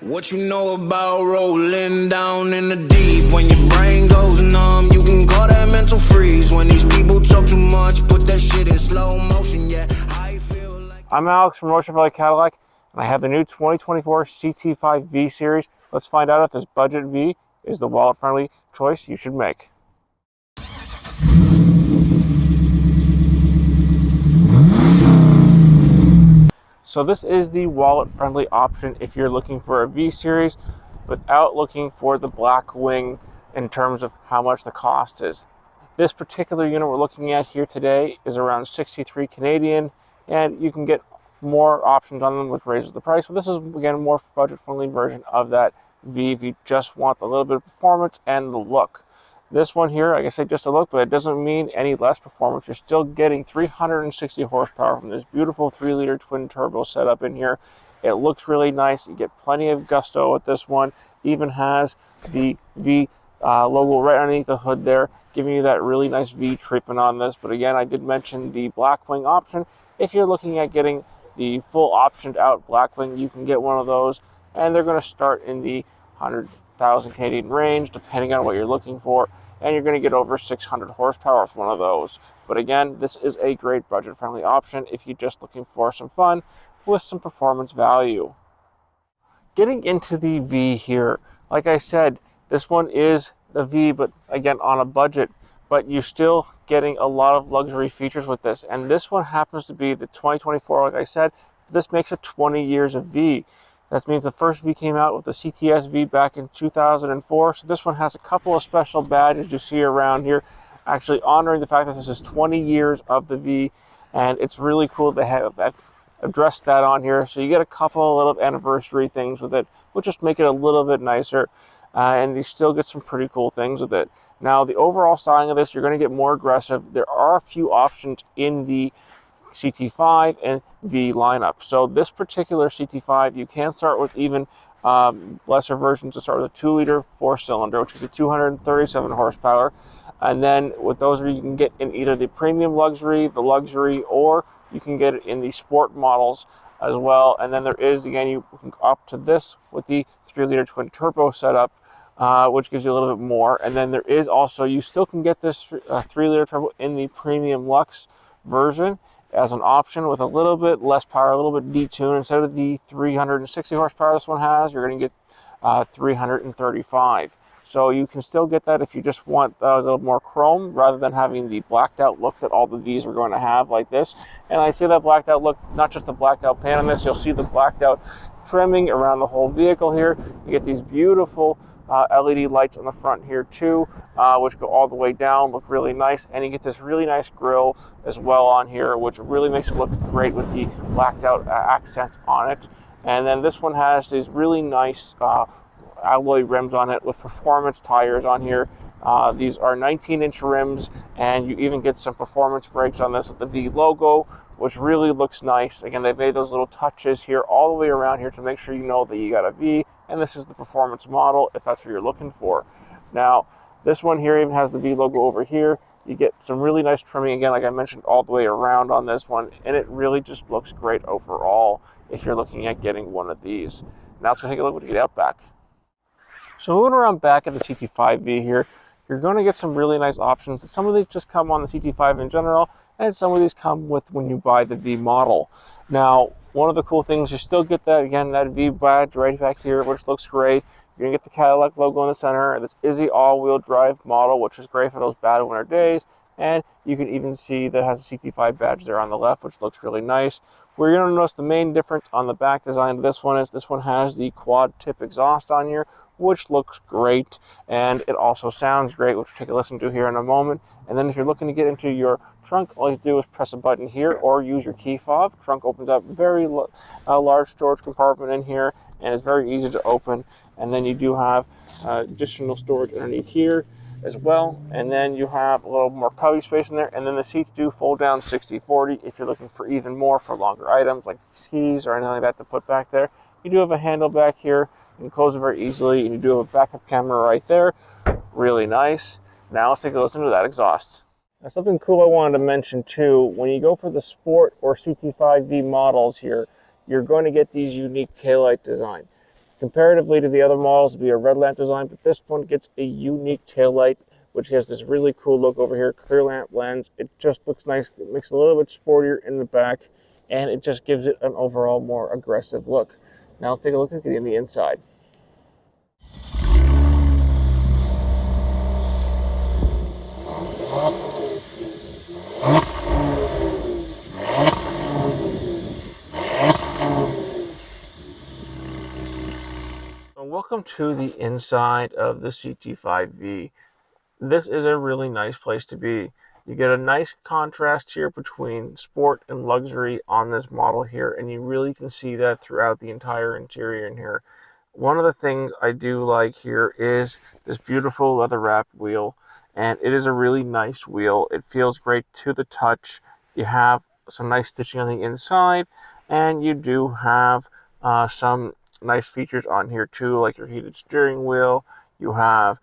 What you know about rolling down in the deep? When your brain goes numb, you can call that mental freeze. When these people talk too much, put that shit in slow motion. Yeah, I feel like I'm Alex from Ocean Valley Cadillac, and I have the new 2024 CT5-V series. Let's find out if this budget V is the wallet-friendly choice you should make. So this is the wallet-friendly option if you're looking for a V series without looking for the Blackwing in terms of how much the cost is. This particular unit we're looking at here today is around 63 Canadian, and you can get more options on them, which raises the price. But this is, again, a more budget-friendly version of that V if you just want a little bit of performance and the look. This one here, like I said, just a look, but it doesn't mean any less performance. You're still getting 360 horsepower from this beautiful 3-liter twin turbo setup in here. It looks really nice. You get plenty of gusto with this one. Even has the V logo right underneath the hood there, giving you that really nice V treatment on this. But again, I did mention the Blackwing option. If you're looking at getting the full optioned out Blackwing, you can get one of those, and they're going to start in the 100,000 Canadian range, depending on what you're looking for, and you're going to get over 600 horsepower with one of those. But again, this is a great budget-friendly option if you're just looking for some fun with some performance value. Getting into the V here, like I said, this one is the V, but again, on a budget, but you're still getting a lot of luxury features with this. And this one happens to be the 2024, like I said. This makes it 20 years of V. That means the first V came out with the CTS-V back in 2004. So this one has a couple of special badges you see around here, actually honoring the fact that this is 20 years of the V. And it's really cool to have that addressed that on here. So you get a couple of little anniversary things with it, which just make it a little bit nicer. And you still get some pretty cool things with it. Now, the overall styling of this, you're going to get more aggressive. There are a few options in the CT5 and V lineup. So this particular CT5, you can start with even lesser versions to start with a 2-liter 4-cylinder, which is a 237 horsepower. And then with those, you can get in either the premium luxury, the luxury, or you can get it in the sport models as well. And then there is, again, you can opt to this with the 3-liter twin turbo setup, which gives you a little bit more. And then there is also, you still can get this 3-liter turbo in the premium Lux version as an option with a little bit less power, a little bit detuned. Instead of the 360 horsepower this one has, you're going to get 335. So you can still get that if you just want a little more chrome rather than having the blacked out look that all the Vs are going to have like this. And I say that blacked out look, not just the blacked out pan on this, you'll see the blacked out trimming around the whole vehicle here. You get these beautiful LED lights on the front here too, which go all the way down, look really nice. And you get this really nice grille as well on here, which really makes it look great with the blacked out accents on it. And then this one has these really nice alloy rims on it with performance tires on here. These are 19-inch rims, and you even get some performance brakes on this with the V logo, which really looks nice. Again, they've made those little touches here all the way around here to make sure you know that you got a V, and this is the performance model if that's what you're looking for. Now, this one here even has the V logo over here. You get some really nice trimming, again, like I mentioned, all the way around on this one, and it really just looks great overall if you're looking at getting one of these. Now let's go take a look what you get out back. So moving around back at the CT5-V here, you're going to get some really nice options. Some of these just come on the CT5 in general, and some of these come with when you buy the V model. Now, one of the cool things, you still get that, again, that V badge right back here, which looks great. You're going to get the Cadillac logo in the center. This is the all-wheel drive model, which is great for those bad winter days. And you can even see that it has a CT5 badge there on the left, which looks really nice. Where you're going to notice the main difference on the back design of this one is this one has the quad tip exhaust on here, which looks great, and it also sounds great, which we'll take a listen to here in a moment. And then if you're looking to get into your trunk, all you do is press a button here or use your key fob. Trunk opens up, very large storage compartment in here, and it's very easy to open. And then you do have additional storage underneath here as well. And then you have a little more cubby space in there. And then the seats do fold down 60-40 if you're looking for even more for longer items like keys or anything like that to put back there. You do have a handle back here. You can close it very easily, and you do have a backup camera right there. Really nice. Now let's take a listen to that exhaust. Now, something cool I wanted to mention too, when you go for the Sport or CT5-V models here, you're going to get these unique taillight design. Comparatively to the other models, it'll be a red lamp design, but this one gets a unique taillight, which has this really cool look over here, clear lamp lens. It just looks nice. It makes it a little bit sportier in the back, and it just gives it an overall more aggressive look. Now let's take a look at the inside. So welcome to the inside of the CT5-V. This is a really nice place to be. You get a nice contrast here between sport and luxury on this model here, and you really can see that throughout the entire interior in here. One of the things I do like here is this beautiful leather wrapped wheel, and it is a really nice wheel. It feels great to the touch. You have some nice stitching on the inside, and you do have some nice features on here too, like your heated steering wheel. You have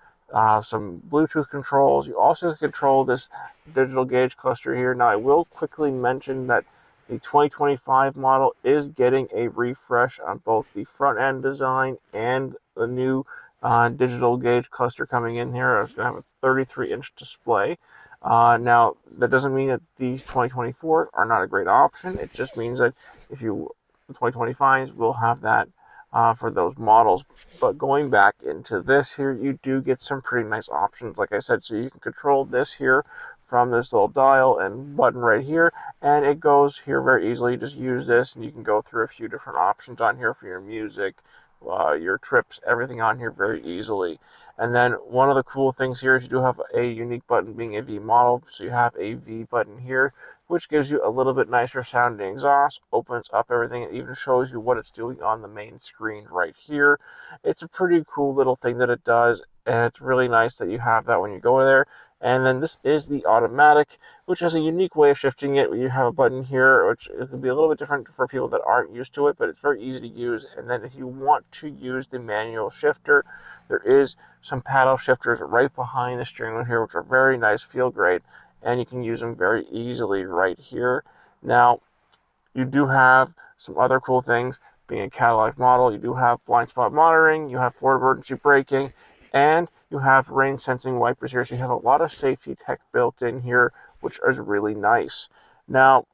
some Bluetooth controls. You also control this digital gauge cluster here. Now I will quickly mention that the 2025 model is getting a refresh on both the front end design and the new digital gauge cluster coming in here. It's going to have a 33-inch display. Now that doesn't mean that these 2024 are not a great option. It just means that if you the 2025s will have that for those models. But going back into this here, you do get some pretty nice options, like I said. So you can control this here from this little dial and button right here, and it goes here very easily. You just use this and you can go through a few different options on here for your music, your trips, everything on here very easily. And then one of the cool things here is you do have a unique button being a V model. So you have a V button here, which gives you a little bit nicer sounding exhaust, opens up everything. It even shows you what it's doing on the main screen right here. It's a pretty cool little thing that it does, and it's really nice that you have that when you go there. And then this is the automatic, which has a unique way of shifting it. You have a button here, which it can be a little bit different for people that aren't used to it, but it's very easy to use. And then if you want to use the manual shifter, there is some paddle shifters right behind the steering wheel here, which are very nice, feel great, and you can use them very easily right here. Now, you do have some other cool things. Being a Cadillac model, you do have blind spot monitoring, you have forward emergency braking, and you have rain sensing wipers here. So you have a lot of safety tech built in here, which is really nice. Now,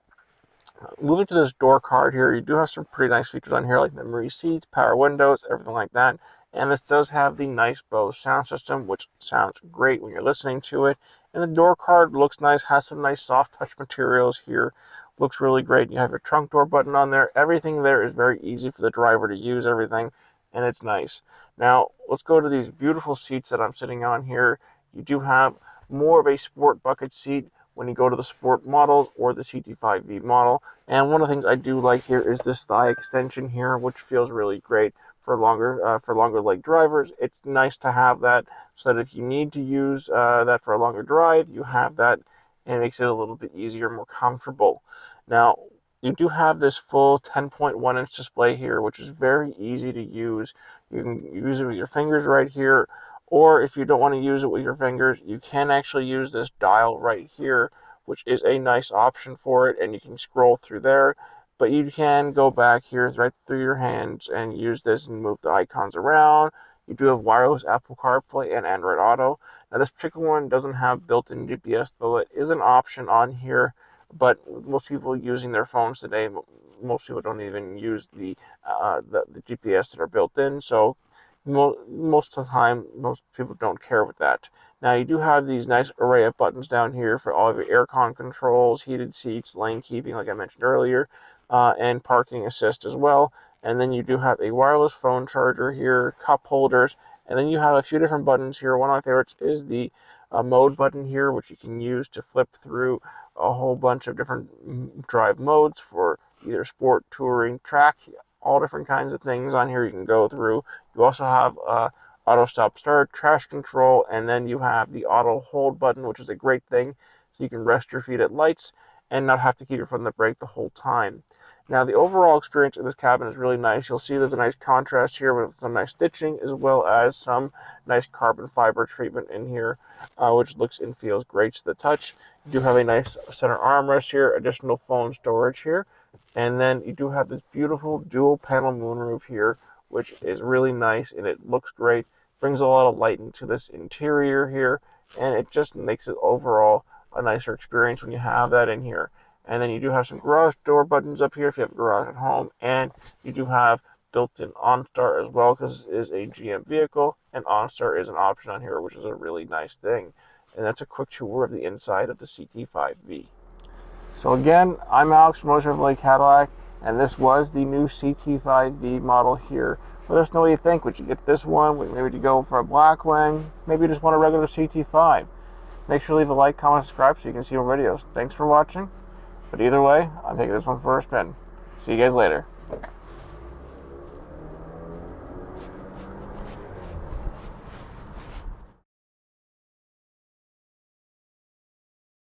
moving to this door card here, you do have some pretty nice features on here, like memory seats, power windows, everything like that. And this does have the nice Bose sound system, which sounds great when you're listening to it. And the door card looks nice, has some nice soft touch materials here. Looks really great. You have your trunk door button on there. Everything there is very easy for the driver to use everything, and it's nice. Now, let's go to these beautiful seats that I'm sitting on here. You do have more of a sport bucket seat when you go to the sport models or the CT5-V model. And one of the things I do like here is this thigh extension here, which feels really great for longer leg drivers. It's nice to have that so that if you need to use that for a longer drive, you have that, and it makes it a little bit easier, more comfortable. Now, you do have this full 10.1-inch display here, which is very easy to use. You can use it with your fingers right here, or if you don't want to use it with your fingers, you can actually use this dial right here, which is a nice option for it, and you can scroll through there. But you can go back here right through your hands and use this and move the icons around. You do have wireless Apple CarPlay and Android Auto. Now, this particular one doesn't have built-in GPS, though it is an option on here. But most people using their phones today, most people don't even use the GPS that are built in. So most of the time, most people don't care with that. Now, you do have these nice array of buttons down here for all of your aircon controls, heated seats, lane keeping, like I mentioned earlier, and parking assist as well. And then you do have a wireless phone charger here, cup holders, and then you have a few different buttons here. One of my favorites is the mode button here, which you can use to flip through a whole bunch of different drive modes for either sport, touring, track, all different kinds of things on here you can go through. You also have auto stop start, trash control, and then you have the auto hold button, which is a great thing. So you can rest your feet at lights and not have to keep your foot on the brake the whole time. Now, the overall experience in this cabin is really nice. You'll see there's a nice contrast here with some nice stitching, as well as some nice carbon fiber treatment in here, which looks and feels great to the touch. You do have a nice center armrest here, additional phone storage here, and then you do have this beautiful dual panel moonroof here, which is really nice, and it looks great. Brings a lot of light into this interior here, and it just makes it overall a nicer experience when you have that in here. And then you do have some garage door buttons up here if you have a garage at home, and you do have built-in OnStart as well, because it is a GM vehicle, and OnStart is an option on here, which is a really nice thing. And that's a quick tour of the inside of the CT5-V. So again, I'm Alex from Chevrolet Cadillac, and this was the new CT5-V model here. Let us know what you think. Would you get this one? Maybe you go for a Blackwing? Maybe you just want a regular CT5. Make sure to leave a like, comment, subscribe so you can see more videos. Thanks for watching. But either way, I'm taking this one for a spin. See you guys later.